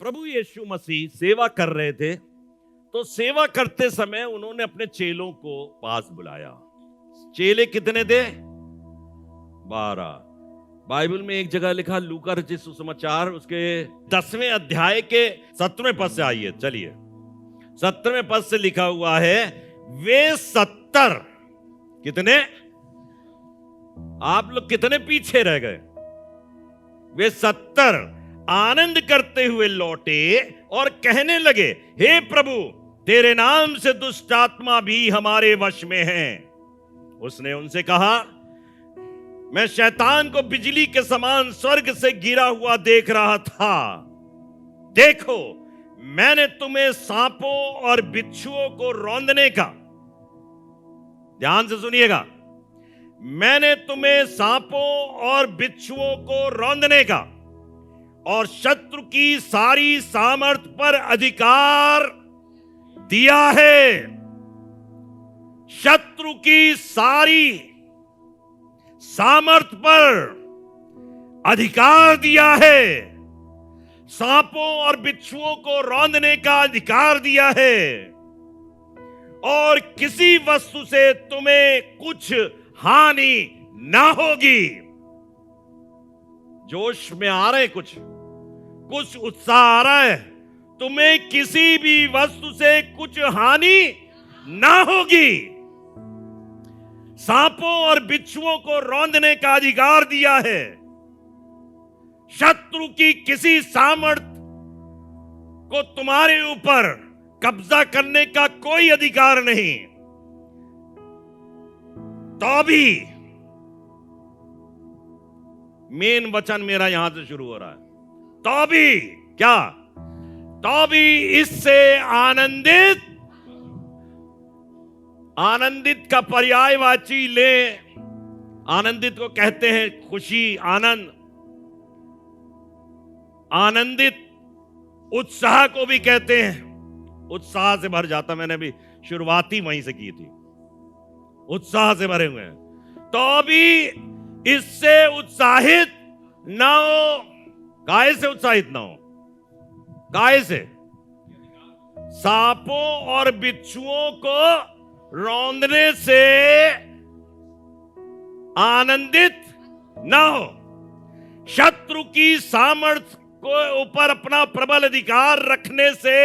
प्रभु यीशु मसीह सेवा कर रहे थे, तो सेवा करते समय उन्होंने अपने चेलों को पास बुलाया। चेले कितने थे? 12। बाइबल में एक जगह लिखा, लूका रचित सुसमाचार उसके 10वें अध्याय के 17वें पद से, आइए चलिए 17वें पद से लिखा हुआ है, वे 70 कितने? आप लोग कितने पीछे रह गए? वे 70 आनंद करते हुए लौटे और कहने लगे, हे प्रभु, तेरे नाम से दुष्ट आत्मा भी हमारे वश में है। उसने उनसे कहा, मैं शैतान को बिजली के समान स्वर्ग से गिरा हुआ देख रहा था। देखो, मैंने तुम्हें सांपों और बिच्छुओं को रौंदने का, ध्यान से सुनिएगा, मैंने तुम्हें सांपों और बिच्छुओं को रौंदने का और शत्रु की सारी सामर्थ पर अधिकार दिया है। शत्रु की सारी सामर्थ पर अधिकार दिया है। सांपों और बिच्छुओं को रौंदने का अधिकार दिया है और किसी वस्तु से तुम्हें कुछ हानि ना होगी। जोश में आ रहे, कुछ उत्साह आ रहा है। तुम्हें किसी भी वस्तु से कुछ हानि ना होगी। सांपों और बिच्छुओं को रौंदने का अधिकार दिया है। शत्रु की किसी सामर्थ को तुम्हारे ऊपर कब्जा करने का कोई अधिकार नहीं। तो भी मेन वचन मेरा यहां से शुरू हो रहा है, तो भी क्या? तो भी इससे आनंदित, आनंदित का पर्यायवाची ले, आनंदित को कहते हैं खुशी, आनंद, आनंदित उत्साह को भी कहते हैं। उत्साह से भर जाता, मैंने भी शुरुआती वहीं से की थी, उत्साह से भरे हुए हैं। तो भी इससे उत्साहित ना हो। काहे से उत्साहित ना हो? काहे से? सांपों और बिच्छुओं को रौंदने से आनंदित ना हो। शत्रु की सामर्थ को ऊपर अपना प्रबल अधिकार रखने से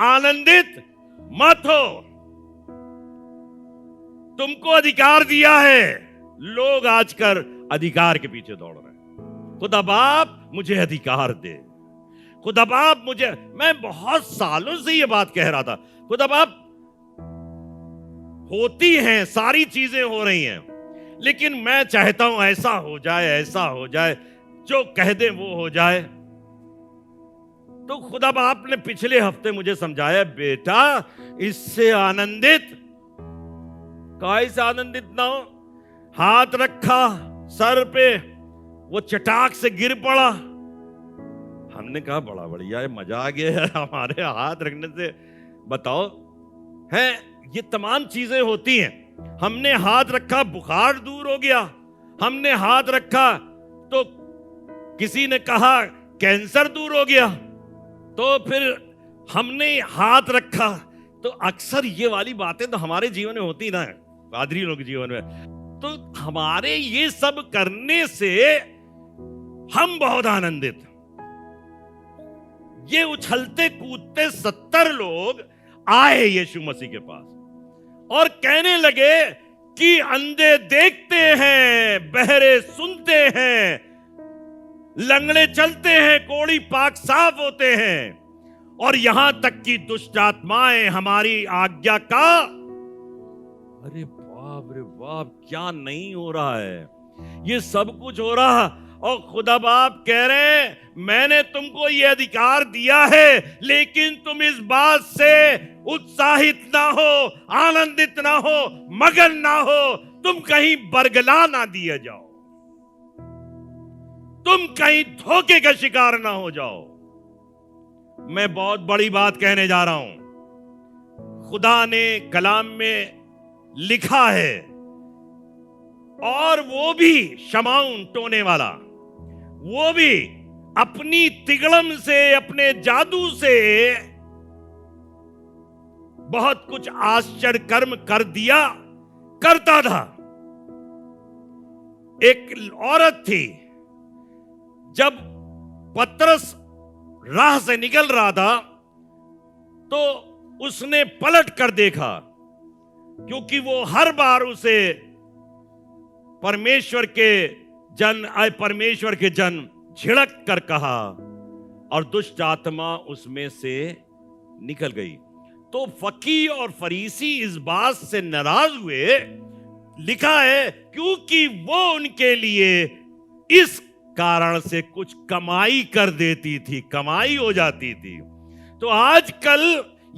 आनंदित मत हो। तुमको अधिकार दिया है। लोग आजकल अधिकार के पीछे दौड़ रहे हैं। खुदा बाप मुझे अधिकार दे, खुदा बाप मुझे, मैं बहुत सालों से ये बात कह रहा था, खुदा बाप, होती हैं सारी चीजें हो रही हैं, लेकिन मैं चाहता हूं ऐसा हो जाए, ऐसा हो जाए, जो कह दे वो हो जाए। तो खुदा बाप ने पिछले हफ्ते मुझे समझाया, बेटा इससे आनंदित, काहे से आनंदित ना हो? हाथ रखा सर पे, वो चटाक से गिर पड़ा। हमने कहा बड़ा बढ़िया है, मजा आ गया हमारे हाथ रखने से। बताओ, है ये तमाम चीजें होती हैं। हमने हाथ रखा, बुखार दूर हो गया। हमने हाथ रखा तो किसी ने कहा कैंसर दूर हो गया। तो फिर हमने हाथ रखा, तो अक्सर ये वाली बातें तो हमारे जीवन में होती ना, पादरी लोग जीवन में। तो हमारे ये सब करने से हम बहुत आनंदित। ये उछलते कूदते 70 लोग आए यीशु मसीह के पास और कहने लगे कि अंधे देखते हैं, बहरे सुनते हैं, लंगड़े चलते हैं, कोढ़ी पाक साफ होते हैं, और यहां तक कि दुष्ट आत्माएं हमारी आज्ञा का, अरे बाप रे बाप, क्या नहीं हो रहा है? ये सब कुछ हो रहा, और खुदा बाप कह रहे हैं मैंने तुमको ये अधिकार दिया है, लेकिन तुम इस बात से उत्साहित ना हो, आनंदित ना हो, मगन ना हो, तुम कहीं बरगला ना दिए जाओ, तुम कहीं धोखे का शिकार ना हो जाओ। मैं बहुत बड़ी बात कहने जा रहा हूं। खुदा ने कलाम में लिखा है, और वो भी शमाउन टोने वाला, वो भी अपनी तिगड़म से, अपने जादू से बहुत कुछ आश्चर्य कर्म कर दिया करता था। एक औरत थी, जब पतरस राह से निकल रहा था तो उसने पलट कर देखा, क्योंकि वो हर बार उसे परमेश्वर के जन झिड़क कर कहा और दुष्ट आत्मा उसमें से निकल गई। तो फकी और फरीसी इस बात से नाराज हुए, लिखा है, क्योंकि वो उनके लिए इस कारण से कुछ कमाई कर देती थी, कमाई हो जाती थी। तो आजकल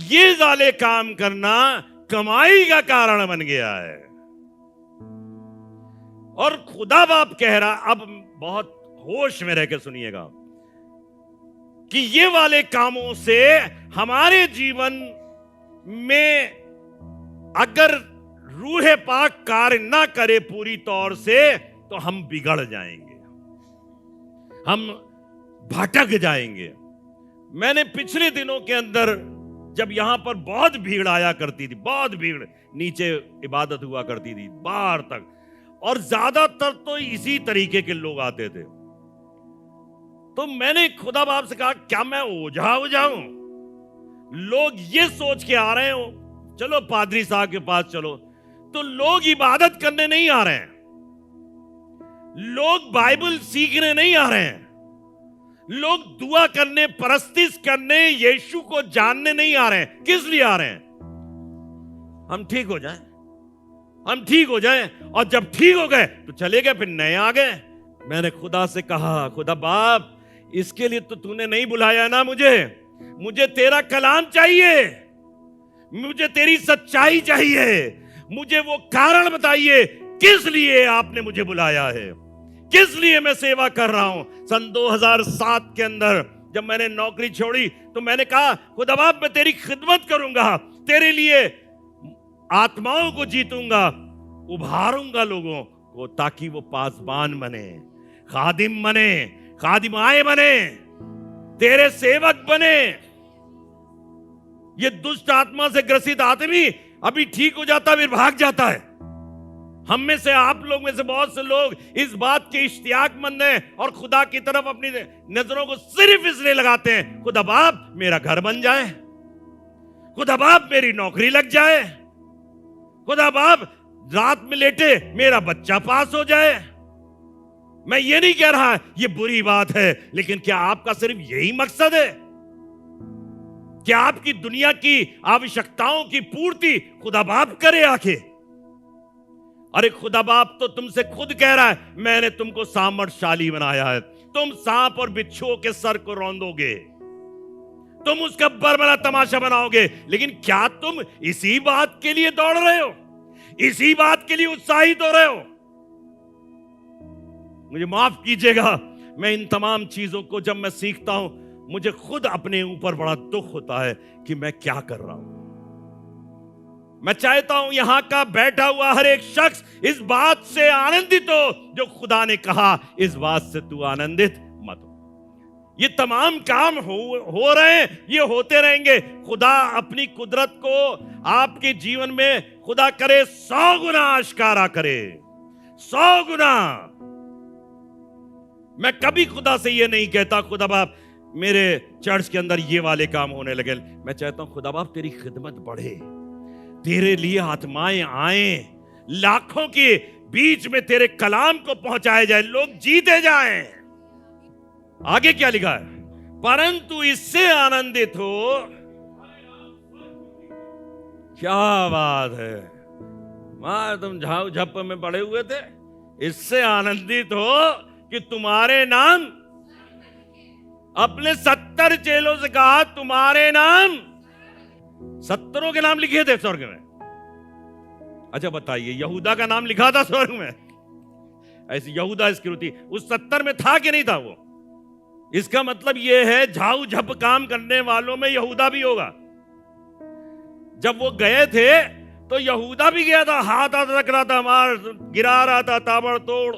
ये वाले काम करना कमाई का कारण बन गया है। और खुदा बाप कह रहा, अब बहुत होश में रह के सुनिएगा, कि ये वाले कामों से हमारे जीवन में अगर रूह पाक कार्य ना करे पूरी तौर से, तो हम बिगड़ जाएंगे, हम भटक जाएंगे। मैंने पिछले दिनों के अंदर, जब यहां पर बहुत भीड़ आया करती थी, बहुत भीड़, नीचे इबादत हुआ करती थी बाहर तक, और ज्यादातर तो इसी तरीके के लोग आते थे, तो मैंने खुदा बाप से कहा, क्या मैं ओझा हो जाऊं? लोग ये सोच के आ रहे हो, चलो पादरी साहब के पास चलो, तो लोग इबादत करने नहीं आ रहे हैं, लोग बाइबल सीखने नहीं आ रहे हैं, लोग दुआ करने, परस्तिश करने, यीशु को जानने नहीं आ रहे हैं। किस लिए आ रहे हैं? हम ठीक हो जाएं, हम ठीक हो जाएं, और जब ठीक हो गए तो चले गए, फिर नए आ गए। मैंने खुदा से कहा, खुदा बाप, इसके लिए तो तूने नहीं बुलाया ना मुझे तेरा कलाम चाहिए, मुझे तेरी सच्चाई चाहिए, मुझे वो कारण बताइए किस लिए आपने मुझे बुलाया है, किस लिए मैं सेवा कर रहा हूं। सन 2007 के अंदर जब मैंने नौकरी छोड़ी, तो मैंने कहा, खुदा बाप, मैं तेरी खिदमत करूंगा, तेरे लिए आत्माओं को जीतूंगा, उभारूंगा लोगों को, ताकि वो पासबान बने, खादिम बने, खादिमाएं बने, तेरे सेवक बने। ये दुष्ट आत्मा से ग्रसित आदमी अभी ठीक हो जाता, फिर भाग जाता है। हम में से, आप लोग में से बहुत से लोग इस बात के इश्तियाकमंद हैं और खुदा की तरफ अपनी नजरों को सिर्फ इसलिए लगाते हैं, खुदा बाप मेरा घर बन जाए, खुदा बाप मेरी नौकरी लग जाए, खुदा बाप रात में लेटे मेरा बच्चा पास हो जाए। मैं ये नहीं कह रहा ये बुरी बात है, लेकिन क्या आपका सिर्फ यही मकसद है? क्या आपकी दुनिया की आवश्यकताओं की पूर्ति खुदा बाप करे आके? अरे खुदा बाप तो तुमसे खुद कह रहा है, मैंने तुमको सामर्थशाली बनाया है, तुम सांप और बिच्छुओं के सर को रौंदोगे, तुम उसका बरबरा तमाशा बनाओगे। लेकिन क्या तुम इसी बात के लिए दौड़ रहे हो, इसी बात के लिए उत्साहित हो रहे हो? मुझे माफ कीजिएगा, मैं इन तमाम चीजों को जब मैं सीखता हूं, मुझे खुद अपने ऊपर बड़ा दुख होता है कि मैं क्या कर रहा हूं। मैं चाहता हूं यहां का बैठा हुआ हर एक शख्स इस बात से आनंदित हो जो खुदा ने कहा, इस बात से तू आनंदित मत हो। ये तमाम काम हो रहे हैं, ये होते रहेंगे। खुदा अपनी कुदरत को आपके जीवन में खुदा करे 100 गुना आश्कारा करे, 100 गुना। मैं कभी खुदा से ये नहीं कहता, खुदा बाप मेरे चर्च के अंदर ये वाले काम होने लगे। मैं चाहता हूं खुदा बाप तेरी खिदमत बढ़े, तेरे लिए आत्माएं आए, लाखों के बीच में तेरे कलाम को पहुंचाया जाए, लोग जीते जाएं। आगे क्या लिखा है? परंतु इससे आनंदित हो। क्या बात है, मां तुम झाऊ झप्प में पड़े हुए थे। इससे आनंदित हो कि तुम्हारे नाम, अपने 70 चेलों से कहा तुम्हारे नाम, 70 के नाम लिखे थे स्वर्ग में। अच्छा बताइए, यहूदा का नाम लिखा था स्वर्ग में? ऐसी यहूदा इस्करियोती उस 70 में था कि नहीं था? वो इसका मतलब यह है झाऊ झप काम करने वालों में यहूदा भी होगा। जब वो गए थे तो यहूदा भी गया था, हाथ रख रहा था, मार गिरा रहा था ताबड़तोड़,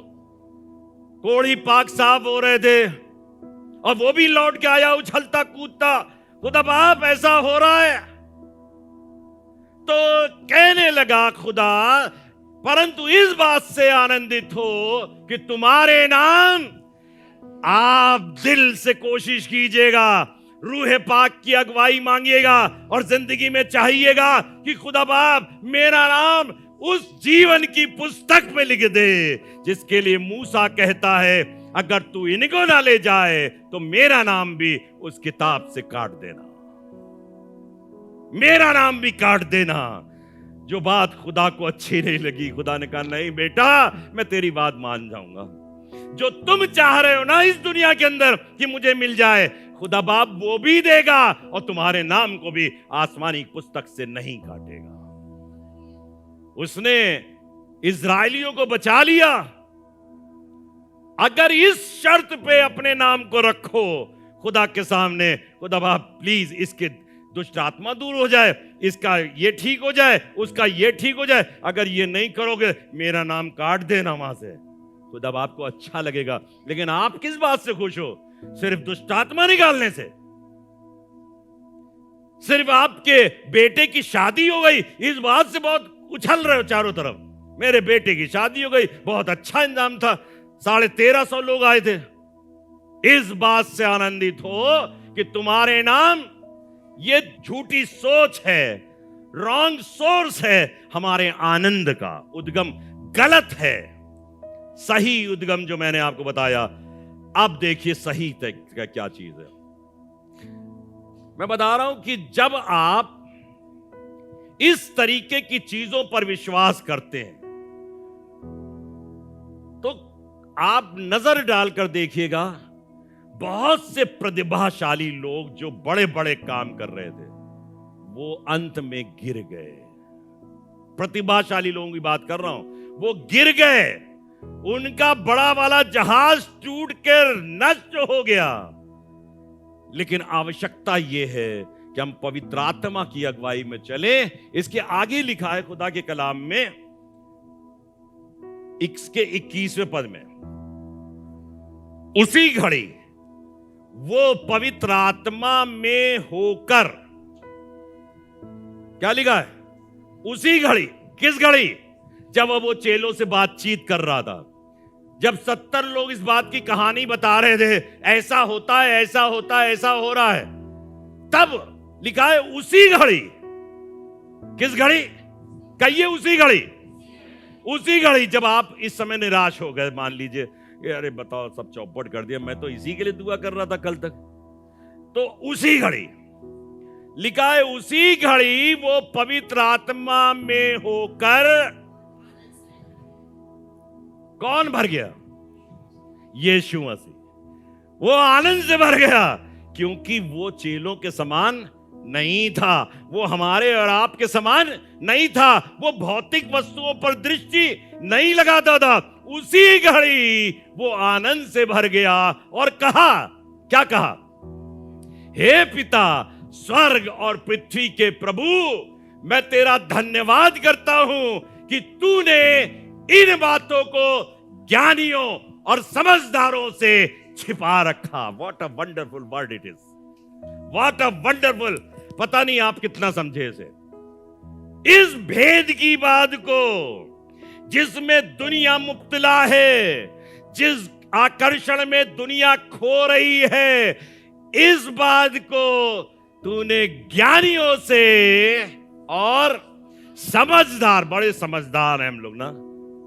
कोड़ी पाक साफ हो रहे थे, और वो भी लौट के आया उछलता कूदता, खुदा बाप ऐसा हो रहा है। तो कहने लगा खुदा, परंतु इस बात से आनंदित हो कि तुम्हारे नाम, आप दिल से कोशिश कीजिएगा, रूह पाक की अगुवाई मांगिएगा और जिंदगी में चाहिएगा कि खुदा बाप मेरा नाम उस जीवन की पुस्तक में लिख दे जिसके लिए मूसा कहता है, अगर तू इनको ना ले जाए तो मेरा नाम भी उस किताब से काट देना, मेरा नाम भी काट देना। जो बात खुदा को अच्छी नहीं लगी, खुदा ने कहा नहीं बेटा, मैं तेरी बात मान जाऊंगा। जो तुम चाह रहे हो ना इस दुनिया के अंदर कि मुझे मिल जाए, खुदा बाप वो भी देगा और तुम्हारे नाम को भी आसमानी पुस्तक से नहीं काटेगा। उसने इजराइलियों को बचा लिया। अगर इस शर्त पे अपने नाम को रखो खुदा के सामने, खुदा बाप प्लीज इसके दुष्ट आत्मा दूर हो जाए, इसका ये ठीक हो जाए, उसका ये ठीक हो जाए, अगर ये नहीं करोगे मेरा नाम काट देना वहां से, खुदा बाप को अच्छा लगेगा। लेकिन आप किस बात से खुश हो? सिर्फ दुष्ट आत्मा निकालने से? सिर्फ आपके बेटे की शादी हो गई इस बात से बहुत उछल रहे हो चारों तरफ? मेरे बेटे की शादी हो गई, बहुत अच्छा इंतजाम था, 1350 लोग आए थे। इस बात से आनंदित हो कि तुम्हारे नाम, ये झूठी सोच है, रॉन्ग सोर्स है हमारे आनंद का, उद्गम गलत है। सही उद्गम जो मैंने आपको बताया, अब देखिए सही का क्या चीज है। मैं बता रहा हूं कि जब आप इस तरीके की चीजों पर विश्वास करते हैं तो आप नजर डालकर देखिएगा, बहुत से प्रतिभाशाली लोग जो बड़े बड़े काम कर रहे थे वो अंत में गिर गए। प्रतिभाशाली लोगों की बात कर रहा हूं, वो गिर गए, उनका बड़ा वाला जहाज टूट कर नष्ट हो गया। लेकिन आवश्यकता यह है कि हम पवित्र आत्मा की अगुवाई में चले। इसके आगे लिखा है खुदा के कलाम में, इसके 21वें पद में, उसी घड़ी वो पवित्र आत्मा में होकर, क्या लिखा है? उसी घड़ी। किस घड़ी? जब वो चेलों से बातचीत कर रहा था, जब 70 लोग इस बात की कहानी बता रहे थे, ऐसा होता है, ऐसा होता है, ऐसा हो रहा है, तब लिखा है उसी घड़ी। किस घड़ी? कहिए उसी घड़ी। उसी घड़ी जब आप इस समय निराश हो गए, मान लीजिए अरे बताओ सब चौपट कर दिया, मैं तो इसी के लिए दुआ कर रहा था कल तक, तो उसी घड़ी लिखा है, उसी घड़ी वो पवित्र आत्मा में होकर कौन भर गया? यीशु मसीह। वो आनंद से भर गया क्योंकि वो चेलों के समान नहीं था, वो हमारे और आपके समान नहीं था, वो भौतिक वस्तुओं पर दृष्टि नहीं लगाता था। उसी घड़ी वो आनंद से भर गया और कहा, क्या कहा? हे पिता, स्वर्ग और पृथ्वी के प्रभु, मैं तेरा धन्यवाद करता हूं कि तूने इन बातों को ज्ञानियों और समझदारों से छिपा रखा। What a wonderful word it is, what a wonderful. पता नहीं आप कितना समझे इसे, इस भेद की बात को जिसमें दुनिया मुब्तला है, जिस आकर्षण में दुनिया खो रही है, इस बात को तूने ज्ञानियों से और समझदार, बड़े समझदार हैं हम लोग ना,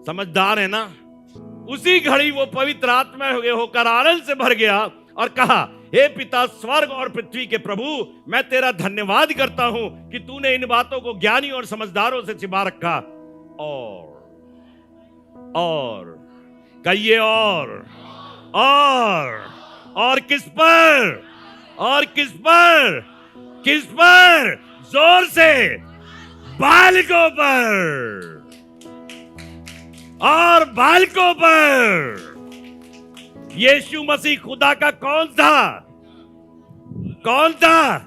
समझदार है ना, उसी घड़ी वो पवित्र आत्मा होकर आनंद से भर गया और कहा, हे पिता, स्वर्ग और पृथ्वी के प्रभु, मैं तेरा धन्यवाद करता हूं कि तूने इन बातों को ज्ञानी और समझदारों से छिपा रखा। और कहिए और किस पर? और किस पर? किस पर? जोर से, बालकों पर, और बालकों पर। यीशु मसीह खुदा का कौन था? कौन था?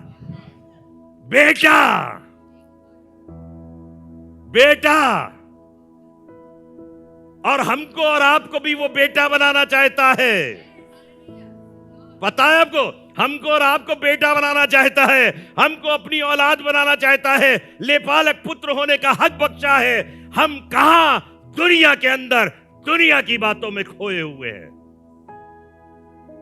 बेटा। बेटा। और हमको और आपको भी वो बेटा बनाना चाहता है। पता है आपको, हमको और आपको बेटा बनाना चाहता है, हमको अपनी औलाद बनाना चाहता है, लेपालक पुत्र होने का हक बख्शा है। हम कहां दुनिया के अंदर दुनिया की बातों में खोए हुए हैं,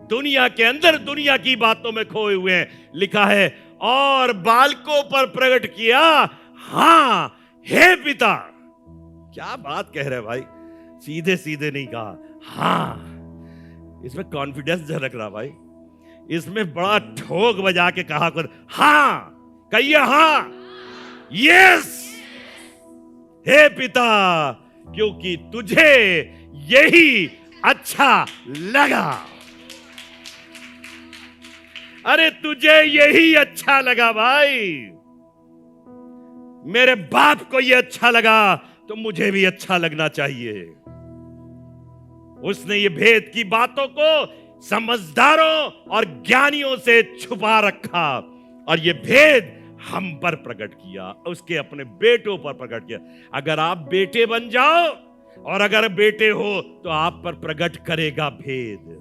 दुनिया के अंदर दुनिया की बातों में खोए हुए हैं। लिखा है और बालकों पर प्रकट किया, हां हे पिता। क्या बात कह रहे भाई, सीधे सीधे नहीं कहा, हां। इसमें कॉन्फिडेंस झलक रहा भाई, इसमें बड़ा ठोक बजा के कहा कर, हां कहिए, हां यस हे पिता, क्योंकि तुझे यही अच्छा लगा। अरे तुझे यही अच्छा लगा भाई, मेरे बाप को यह अच्छा लगा तो मुझे भी अच्छा लगना चाहिए। उसने ये भेद की बातों को समझदारों और ज्ञानियों से छुपा रखा और ये भेद हम पर प्रकट किया, उसके अपने बेटों पर प्रकट किया। अगर आप बेटे बन जाओ और अगर बेटे हो तो आप पर प्रकट करेगा भेद।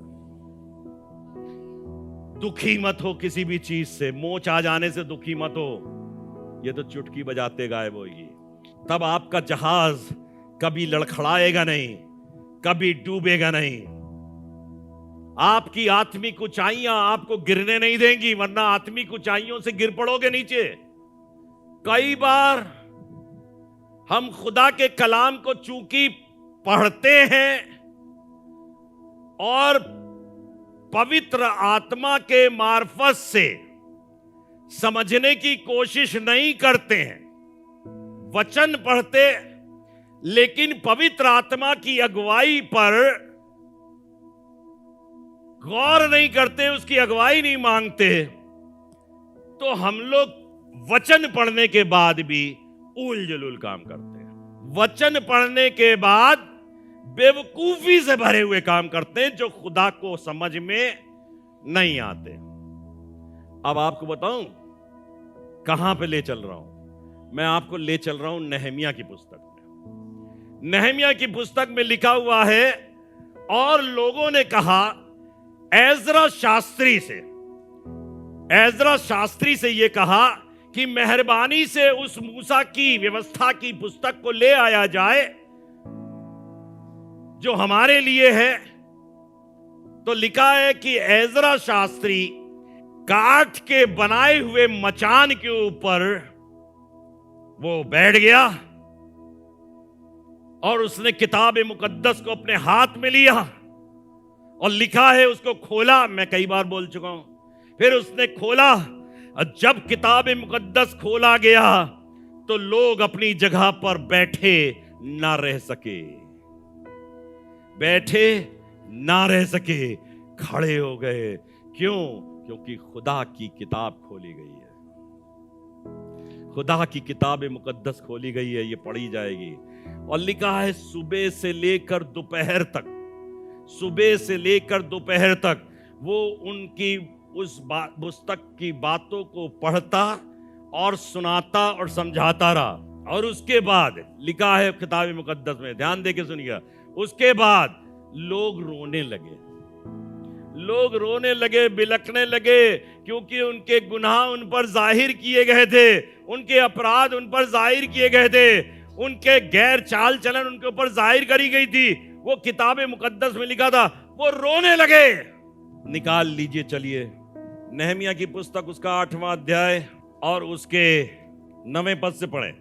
दुखी मत हो किसी भी चीज से, मोच आ जाने से दुखी मत हो, ये तो चुटकी बजाते गायब होगी। तब आपका जहाज कभी लड़खड़ाएगा नहीं, कभी डूबेगा नहीं। आपकी आत्मिक ऊंचाइयां आपको गिरने नहीं देंगी, वरना आत्मिक ऊंचाइयों से गिर पड़ोगे नीचे। कई बार हम खुदा के कलाम को चूंकि पढ़ते हैं और पवित्र आत्मा के मार्फत से समझने की कोशिश नहीं करते हैं, वचन पढ़ते लेकिन पवित्र आत्मा की अगुवाई पर गौर नहीं करते, उसकी अगुवाई नहीं मांगते, तो हम लोग वचन पढ़ने के बाद भी उल जलूल काम करते हैं। वचन पढ़ने के बाद बेवकूफी से भरे हुए काम करते हैं जो खुदा को समझ में नहीं आते। अब आपको बताऊं कहां पे ले चल रहा हूं, मैं आपको ले चल रहा हूं नहमिया की पुस्तक में। नहमिया की पुस्तक में लिखा हुआ है, और लोगों ने कहा एजरा शास्त्री से यह कहा कि मेहरबानी से उस मूसा की व्यवस्था की पुस्तक को ले आया जाए जो हमारे लिए है। तो लिखा है कि एजरा शास्त्री काठ के बनाए हुए मचान के ऊपर वो बैठ गया और उसने किताब मुकद्दस को अपने हाथ में लिया और लिखा है उसको खोला। मैं कई बार बोल चुका हूं, फिर उसने खोला और जब किताब मुकद्दस खोला गया तो लोग अपनी जगह पर बैठे ना रह सके, बैठे ना रह सके, खड़े हो गए। क्यों? क्योंकि खुदा की किताब खोली गई है, खुदा की किताब मुकद्दस खोली गई है, ये पढ़ी जाएगी। और लिखा है सुबह से लेकर दोपहर तक, सुबह से लेकर दोपहर तक वो उनकी उस पुस्तक की बातों को पढ़ता और सुनाता और समझाता रहा। और उसके बाद लिखा है किताब मुकद्दस में, ध्यान दे के सुनिएगा, उसके बाद लोग रोने लगे, लोग रोने लगे, बिलखने लगे, क्योंकि उनके गुनाह उन पर जाहिर किए गए थे, उनके अपराध उन पर जाहिर किए गए थे, उनके गैर चाल चलन उनके ऊपर जाहिर करी गई थी। वो किताब मुकद्दस में लिखा था, वो रोने लगे। निकाल लीजिए, चलिए नहमिया की पुस्तक उसका 8वां अध्याय और उसके 9वें पद से पढ़ें।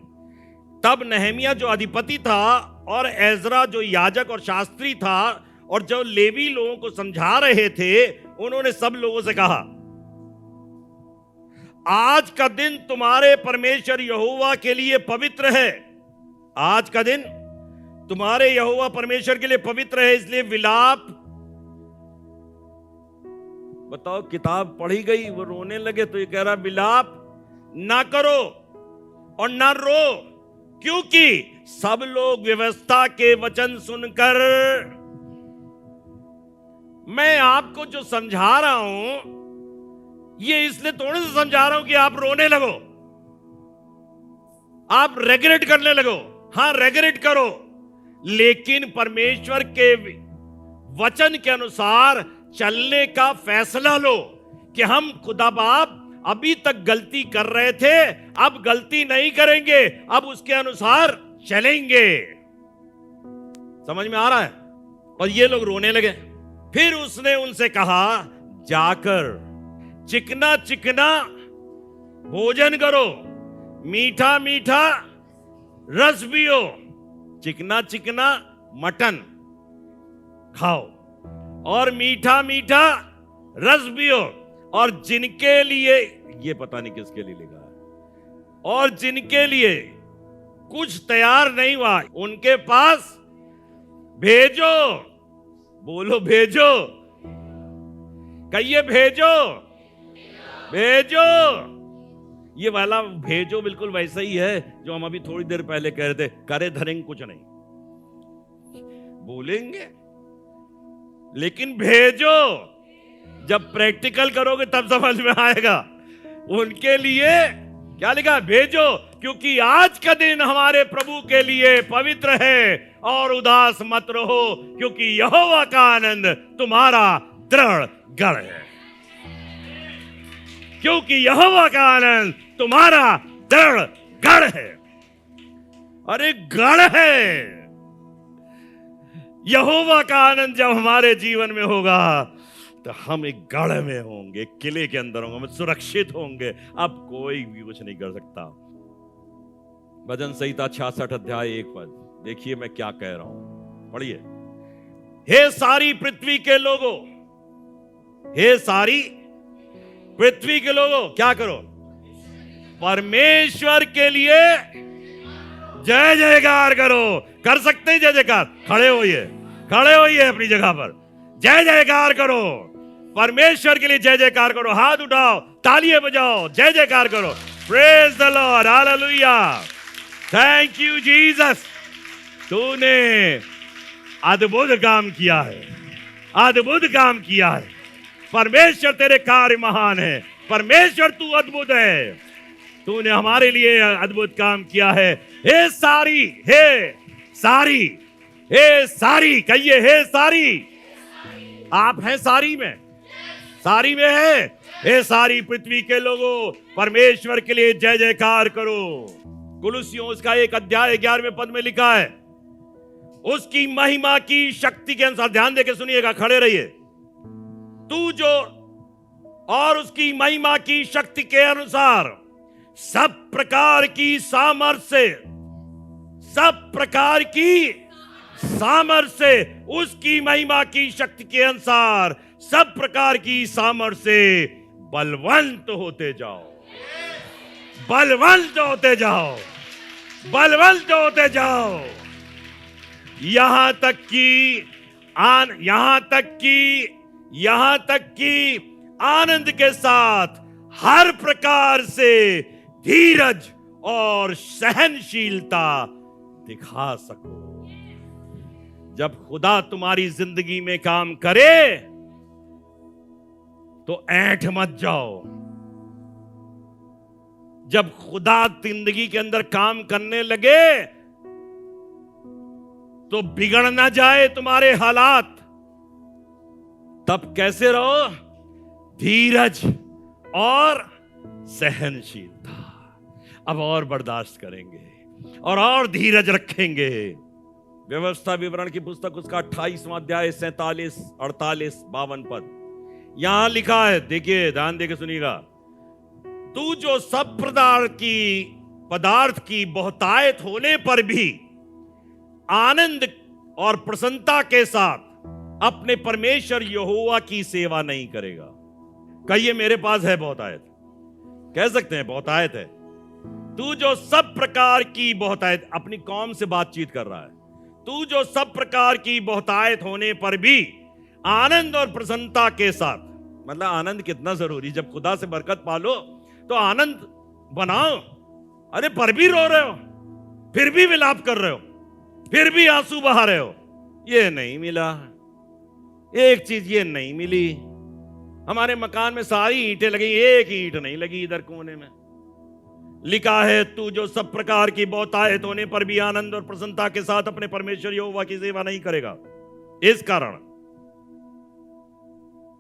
तब नहमिया जो अधिपति था और एजरा जो याजक और शास्त्री था और जो लेवी लोगों को समझा रहे थे, उन्होंने सब लोगों से कहा, आज का दिन तुम्हारे परमेश्वर यहोवा के लिए पवित्र है। आज का दिन तुम्हारे यहोवा परमेश्वर के लिए पवित्र है, इसलिए विलाप। बताओ, किताब पढ़ी गई, वो रोने लगे, तो ये कह रहा विलाप ना करो और ना रो, क्योंकि सब लोग व्यवस्था के वचन सुनकर, मैं आपको जो समझा रहा हूं ये इसलिए थोड़े से समझा रहा हूं कि आप रोने लगो, आप रेग्रेट करने लगो। हां, रेग्रेट करो, लेकिन परमेश्वर के वचन के अनुसार चलने का फैसला लो कि हम खुदा बाप अभी तक गलती कर रहे थे, अब गलती नहीं करेंगे, अब उसके अनुसार चलेंगे। समझ में आ रहा है? और ये लोग रोने लगे। फिर उसने उनसे कहा, जाकर चिकना चिकना भोजन करो, मीठा मीठा रस पियो। चिकना चिकना मटन खाओ और मीठा मीठा रस पियो। और जिनके लिए, ये पता नहीं किसके लिए लिखा है, और जिनके लिए कुछ तैयार नहीं हुआ उनके पास भेजो। बोलो भेजो, कहिए भेजो, भेजो। ये वाला भेजो बिल्कुल वैसा ही है जो हम अभी थोड़ी देर पहले कह रहे थे, करे धरेंगे कुछ नहीं, बोलेंगे लेकिन भेजो। जब प्रैक्टिकल करोगे तब समझ में आएगा। उनके लिए क्या लिखा? भेजो, क्योंकि आज का दिन हमारे प्रभु के लिए पवित्र है। और उदास मत रहो, क्योंकि यहोवा का आनंद तुम्हारा दृढ़ गढ़ है। क्योंकि यहोवा का आनंद तुम्हारा दृढ़ गढ़ है। अरे गढ़ है। यहोवा का आनंद जब हमारे जीवन में होगा तो हम एक गढ़ में होंगे, किले के अंदर होंगे, हम सुरक्षित होंगे। अब कोई भी कुछ नहीं कर सकता। भजन संहिता 66 अध्याय 1 पद देखिए मैं क्या कह रहा हूं, पढ़िए। हे सारी पृथ्वी के लोगों, हे सारी पृथ्वी के लोगों, क्या करो? परमेश्वर के लिए जय जयकार करो। कर सकते हैं जय जयकार? खड़े होइए, खड़े होइए अपनी जगह पर, जय जयकार करो। परमेश्वर के लिए जय जयकार करो, हाथ उठाओ, तालियां बजाओ, जय जयकार करो। Praise the Lord, hallelujah, thank you Jesus. तूने अद्भुत काम किया है, अद्भुत काम किया है। परमेश्वर तेरे कार्य महान है, परमेश्वर तू अद्भुत है, तूने हमारे लिए अद्भुत काम किया है। हे सारी, हे सारी, हे सारी, कहिए हे सारी। आप हैं सारी में, सारी में है। हे सारी पृथ्वी के लोगों, परमेश्वर के लिए जय जयकार करो। कुलुस्सियों उसका 1 अध्याय 11वें पद में लिखा है, उसकी महिमा की शक्ति के अनुसार, ध्यान देके सुनिएगा, खड़े रहिए। तू जो, और उसकी महिमा की शक्ति के अनुसार सब प्रकार की सामर्थ्य से, सब प्रकार की सामर्थ्य से, उसकी महिमा की शक्ति के अनुसार सब प्रकार की सामर्थ्य से बलवंत होते जाओ, बलवंत होते जाओ, बलवंत होते जाओ। यहां तक कि आनंद के साथ हर प्रकार से धीरज और सहनशीलता दिखा सको। जब खुदा तुम्हारी जिंदगी में काम करे तो ऐंठ मत जाओ। जब खुदा जिंदगी के अंदर काम करने लगे तो बिगड़ ना जाए तुम्हारे हालात, तब कैसे रहो? धीरज और सहनशीलता। अब और बर्दाश्त करेंगे और धीरज रखेंगे। व्यवस्था विवरण की पुस्तक उसका 28वां अध्याय 47, 48, 52 पद यहां लिखा है, देखिए ध्यान देके सुनिएगा। तू जो सब पदार्थ की बहुतायत होने पर भी आनंद और प्रसन्नता के साथ अपने परमेश्वर यहोवा की सेवा नहीं करेगा। कहिए मेरे पास है बहुतायत, कह सकते हैं बहुतायत है। तू जो सब प्रकार की बहुतायत, अपनी कौम से बातचीत कर रहा है, तू जो सब प्रकार की बहुतायत होने पर भी आनंद और प्रसन्नता के साथ, मतलब आनंद कितना जरूरी, जब खुदा से बरकत पालो तो आनंद बनाओ। अरे पर भी रो रहे हो, फिर भी विलाप कर रहे हो, फिर भी आंसू बहा रहे हो, ये नहीं मिला, एक चीज ये नहीं मिली। हमारे मकान में सारी ईंटें लगी, एक ईंट नहीं लगी इधर कोने में। लिखा है तू जो सब प्रकार की बहुतायत होने पर भी आनंद और प्रसन्नता के साथ अपने परमेश्वर यहोवा की सेवा नहीं करेगा। इस कारण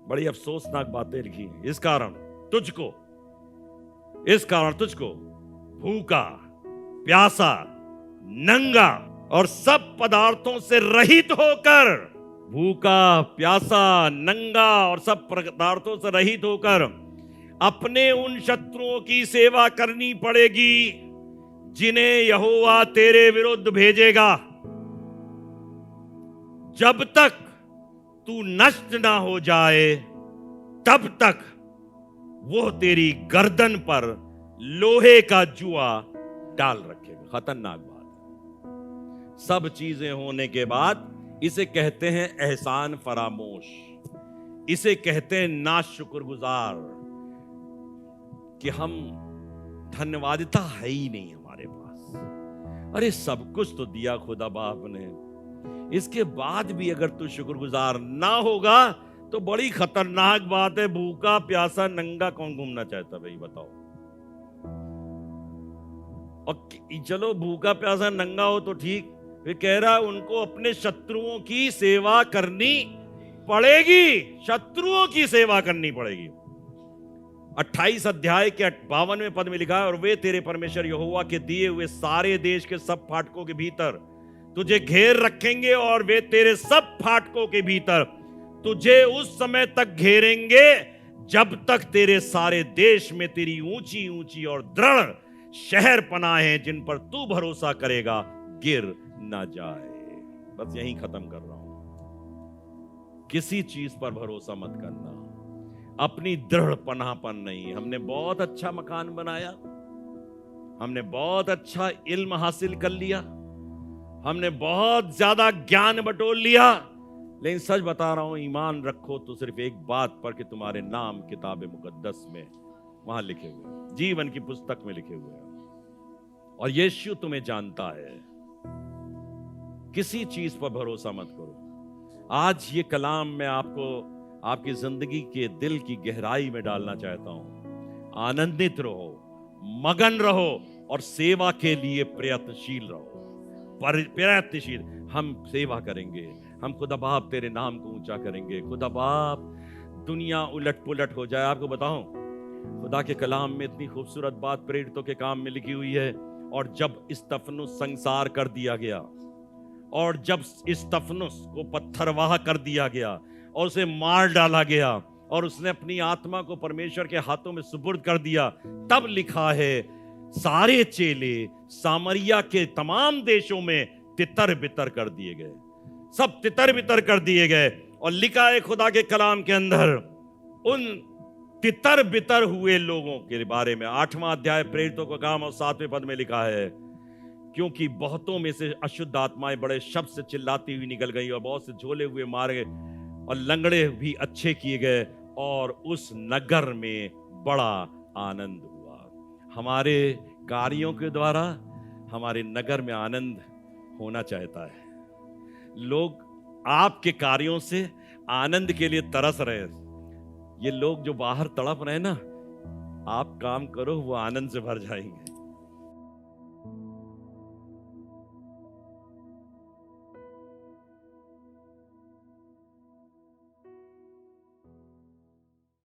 बड़ी अफसोसनाक बातें लिखी हैं। इस कारण तुझको भूखा, प्यासा, नंगा और सब पदार्थों से रहित होकर, भूखा, प्यासा, नंगा और सब पदार्थों से रहित होकर अपने उन शत्रुओं की सेवा करनी पड़ेगी जिन्हें यहोवा तेरे विरुद्ध भेजेगा, जब तक तू नष्ट ना हो जाए तब तक वो तेरी गर्दन पर लोहे का जुआ डाल रखेगा। खतरनाक बात है। सब चीजें होने के बाद इसे कहते हैं एहसान फरामोश, इसे कहते हैं नाशुक्रगुजार, कि हम धन्यवादिता है ही नहीं हमारे पास। अरे सब कुछ तो दिया खुदा बाप ने, इसके बाद भी अगर तू शुक्रगुजार ना होगा तो बड़ी खतरनाक बात है। भूखा, प्यासा, नंगा कौन घूमना चाहता भाई बताओ? और चलो भूखा, प्यासा, नंगा हो तो ठीक, फिर कह रहा है उनको अपने शत्रुओं की सेवा करनी पड़ेगी, शत्रुओं की सेवा करनी पड़ेगी। 28 अध्याय के 52वें पद में लिखा है, और वे तेरे परमेश्वर यहोवा के दिए हुए सारे देश के सब फाटकों के भीतर तुझे घेर रखेंगे, और वे तेरे सब फाटकों के भीतर तुझे उस समय तक घेरेंगे जब तक तेरे सारे देश में तेरी ऊंची ऊंची और दृढ़ शहर पनाहें जिन पर तू भरोसा करेगा गिर ना जाए। बस यहीं खत्म कर रहा हूं। किसी चीज पर भरोसा मत करना, अपनी दृढ़ पनाह पर नहीं। हमने बहुत अच्छा मकान बनाया, हमने बहुत अच्छा इल्म हासिल कर लिया, हमने बहुत ज्यादा ज्ञान बटोर लिया, लेकिन सच बता रहा हूं, ईमान रखो तो सिर्फ एक बात पर कि तुम्हारे नाम किताब मुकद्दस में वहां लिखे हुए, जीवन की पुस्तक में लिखे हुए हैं, और यीशु तुम्हें जानता है। किसी चीज पर भरोसा मत करो। आज ये कलाम मैं आपको आपकी जिंदगी के दिल की गहराई में डालना चाहता हूं। आनंदित रहो, मगन रहो और सेवा के लिए प्रयत्नशील रहो। प्रयत्नशील, हम सेवा करेंगे, हम खुदा बाप तेरे नाम को ऊंचा करेंगे। खुदा बाप दुनिया उलट पुलट हो जाए। आपको बताऊं, खुदा के कलाम में इतनी खूबसूरत बात प्रेरितों के काम में लिखी हुई है। और जब इस्तफनुस संसार कर दिया गया, और जब इस्तफनुस को पत्थरवाह कर दिया गया और उसे मार डाला गया और उसने अपनी आत्मा को परमेश्वर के हाथों में सुपुर्द कर दिया, तब लिखा है सारे चेले सामरिया के तमाम देशों में तितर बितर कर दिए गए, सब तितर बितर कर दिए गए। और लिखा है खुदा के कलाम के अंदर उन तितर बितर हुए लोगों के बारे में, 8वां अध्याय प्रेरितों का काम और 7वें पद में लिखा है, क्योंकि बहुतों में से अशुद्ध आत्माएं बड़े शब्द से चिल्लाती हुई निकल गई, और बहुत से झोले हुए मारे गए और लंगड़े भी अच्छे किए गए, और उस नगर में बड़ा आनंद हुआ। हमारे कार्यों के द्वारा हमारे नगर में आनंद होना चाहता है। लोग आपके कार्यों से आनंद के लिए तरस रहे। ये लोग जो बाहर तड़प रहे ना, आप काम करो, वो आनंद से भर जाएंगे।